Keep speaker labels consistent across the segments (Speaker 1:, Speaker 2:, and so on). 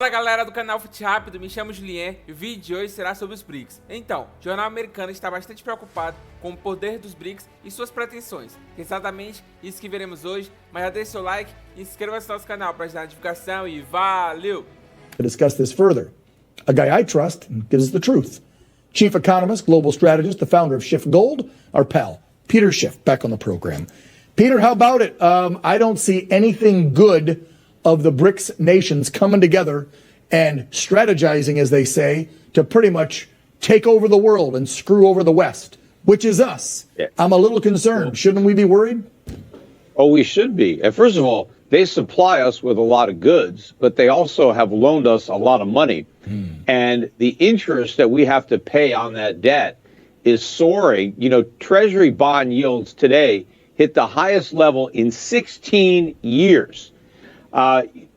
Speaker 1: Fala galera do canal Fute Rápido, me chamo Julien e o vídeo de hoje será sobre os Brics. Então, o Jornal Americano está bastante preocupado com o poder dos Brics e suas pretensões. É exatamente isso que veremos hoje, mas já deixe seu like e inscreva-se no nosso canal para ajudar na divulgação e valeu!
Speaker 2: To discuss this further, a guy I trust and gives us the truth. Chief economist, global strategist, the founder of Schiff Gold, our pal, Peter Schiff, back on the program. Peter, how about it? I don't see anything good of the Brics nations coming together and strategizing, as they say, to pretty much take over the world and screw over the West, which is us. Yeah. I'm a little concerned. Shouldn't we be worried?
Speaker 3: Oh, we should be. And first of all, they supply us with a lot of goods, but they also have loaned us a lot of money. And the interest that we have to pay on that debt is soaring. You know, Treasury bond yields today hit the highest level in 16 years.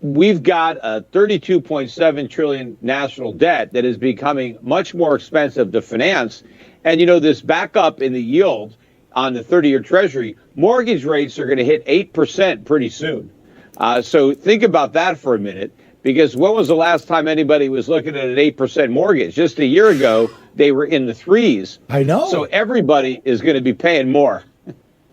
Speaker 3: We've got a 32.7 trillion national debt that is becoming much more expensive to finance. And, you know, this backup in the yield on the 30-year Treasury, mortgage rates are going to hit 8% pretty soon. So think about that for a minute, because when was the last time anybody was looking at an 8% mortgage? Just a year ago, they were in the threes.
Speaker 2: I know.
Speaker 3: So everybody is going to be paying more.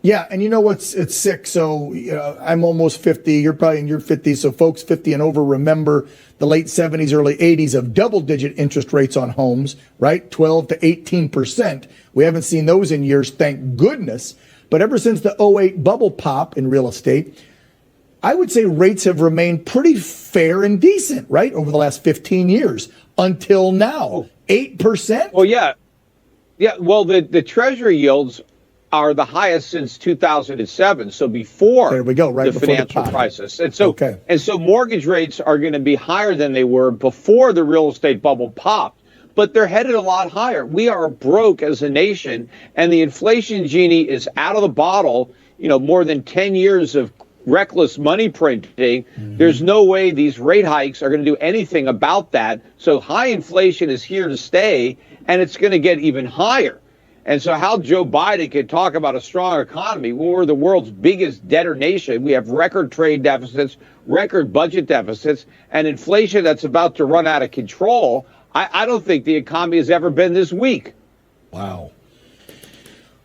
Speaker 2: Yeah, and you know what's it's sick. So I'm almost 50. You're probably in your 50s. So folks 50 and over remember the late 70s, early 80s of double-digit interest rates on homes, right? 12 to 18%. We haven't seen those in years, thank goodness. But ever since the '08 bubble pop in real estate, I would say rates have remained pretty fair and decent, right, over the last 15 years until now. 8%?
Speaker 3: Well, yeah. Yeah, well, the Treasury yields are the highest since 2007, so before
Speaker 2: there we go, right
Speaker 3: the
Speaker 2: before
Speaker 3: financial
Speaker 2: the
Speaker 3: crisis. And so, and so mortgage rates are going to be higher than they were before the real estate bubble popped, but they're headed a lot higher. We are broke as a nation, and the inflation genie is out of the bottle. You know, more than 10 years of reckless money printing. There's no way these rate hikes are going to do anything about that. So high inflation is here to stay, and it's going to get even higher. And so how Joe Biden can talk about a strong economy when we're the world's biggest debtor nation, we have record trade deficits, record budget deficits, and inflation that's about to run out of control, I don't think the economy has ever been this weak.
Speaker 2: Wow.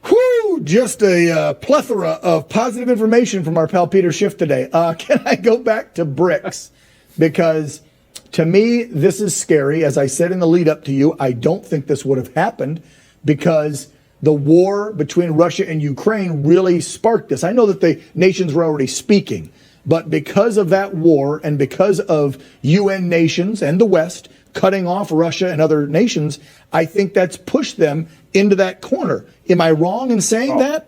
Speaker 2: Whew, just a plethora of positive information from our pal Peter Schiff today. Can I go back to Brics? Because to me, this is scary. As I said in the lead up to you, I don't think this would have happened because the war between Russia and Ukraine really sparked this. I know that the nations were already speaking, but because of that war and because of UN nations and the West cutting off Russia and other nations, I think that's pushed them into that corner. Am I wrong in saying that?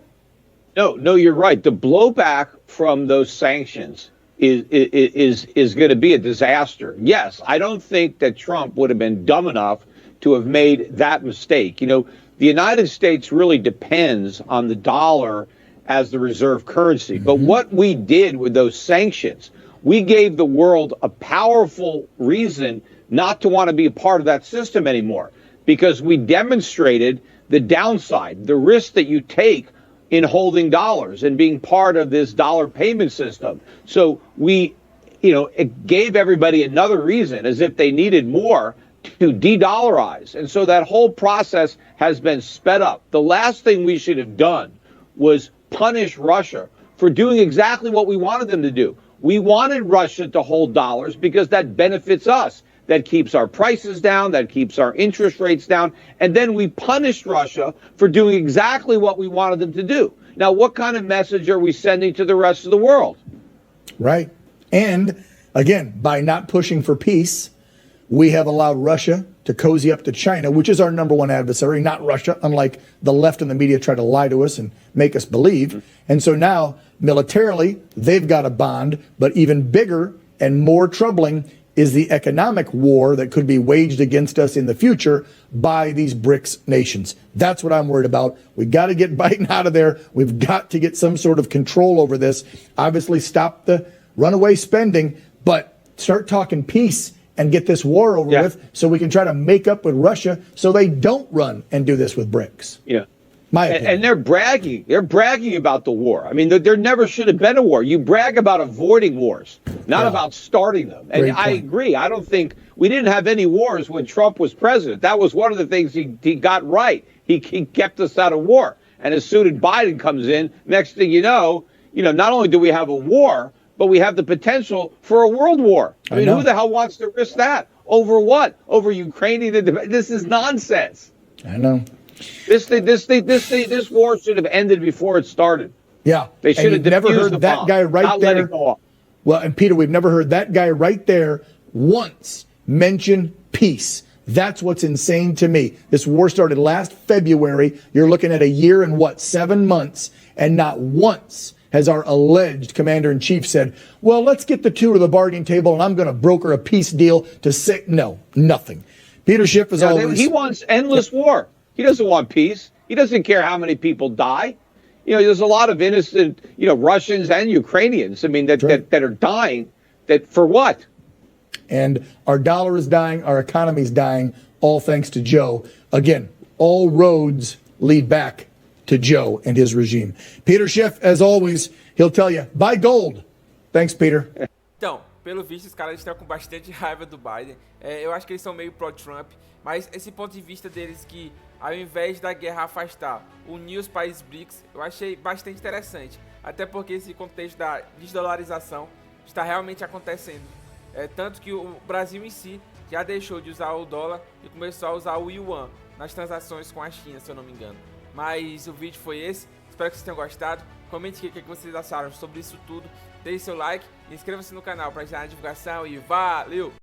Speaker 3: No, you're right. The blowback from those sanctions is going to be a disaster. Yes, I don't think that Trump would have been dumb enough to have made that mistake. You know, the United States really depends on the dollar as the reserve currency. But what we did with those sanctions, we gave the world a powerful reason not to want to be a part of that system anymore, because we demonstrated the downside, the risk that you take in holding dollars and being part of this dollar payment system. So we, you know, it gave everybody another reason, as if they needed more, to de-dollarize. And so that whole process has been sped up. The last thing we should have done was punish Russia for doing exactly what we wanted them to do. We wanted Russia to hold dollars because that benefits us. That keeps our prices down, that keeps our interest rates down. And then we punished Russia for doing exactly what we wanted them to do. Now, what kind of message are we sending to the rest of the world?
Speaker 2: Right. And again, by not pushing for peace, we have allowed Russia to cozy up to China, which is our number one adversary, not Russia, unlike the left and the media try to lie to us and make us believe. And so now, militarily, they've got a bond, but even bigger and more troubling is the economic war that could be waged against us in the future by these Brics nations. That's what I'm worried about. We've got to get Biden out of there. We've got to get some sort of control over this. Obviously, stop the runaway spending, but start talking peace and get this war over with so we can try to make up with Russia so they don't run and do this with Brics.
Speaker 3: Yeah.
Speaker 2: My opinion.
Speaker 3: And they're bragging. They're bragging about the war. I mean, there never should have been a war. You brag about avoiding wars, not about starting them. And I agree. I don't think we didn't have any wars when Trump was president. That was one of the things he got right. He kept us out of war. And as soon as Biden comes in, next thing you know, not only do we have a war, but we have the potential for a world war. I mean, who the hell wants to risk that? Over what? Over Ukrainian? This is nonsense.
Speaker 2: I know.
Speaker 3: This war should have ended before it started.
Speaker 2: Yeah.
Speaker 3: They should have
Speaker 2: never heard
Speaker 3: the
Speaker 2: that
Speaker 3: bomb,
Speaker 2: guy right
Speaker 3: not
Speaker 2: there.
Speaker 3: let it go off.
Speaker 2: Well, and Peter, we've never heard that guy right there once mention peace. That's what's insane to me. This war started last February. You're looking at a year and 7 months, and not once has our alleged commander-in-chief said, well, let's get the two to the bargaining table, and I'm going to broker a peace deal to say, no, nothing. Peter Schiff is always...
Speaker 3: He wants endless war. He doesn't want peace. He doesn't care how many people die. There's a lot of innocent, Russians and Ukrainians, I mean, that are dying. That for what?
Speaker 2: And our dollar is dying, our economy is dying, all thanks to Joe. Again, all roads lead back to Joe and his regime. Peter Schiff, as always, he'll tell you, buy gold. Thanks, Peter.
Speaker 1: Então, pelo visto, os caras estão com bastante raiva do Biden. Eu acho que eles são meio pró-Trump, mas esse ponto de vista deles que, ao invés da guerra afastar, unir os países Brics, eu achei bastante interessante. Até porque esse contexto da desdolarização está realmente acontecendo. Tanto que o Brasil em si já deixou de usar o dólar e começou a usar o yuan nas transações com a China, se eu não me engano. Mas o vídeo foi esse, espero que vocês tenham gostado. Comente aqui o que vocês acharam sobre isso tudo, deixe seu like e inscreva-se no canal para ajudar na divulgação e valeu!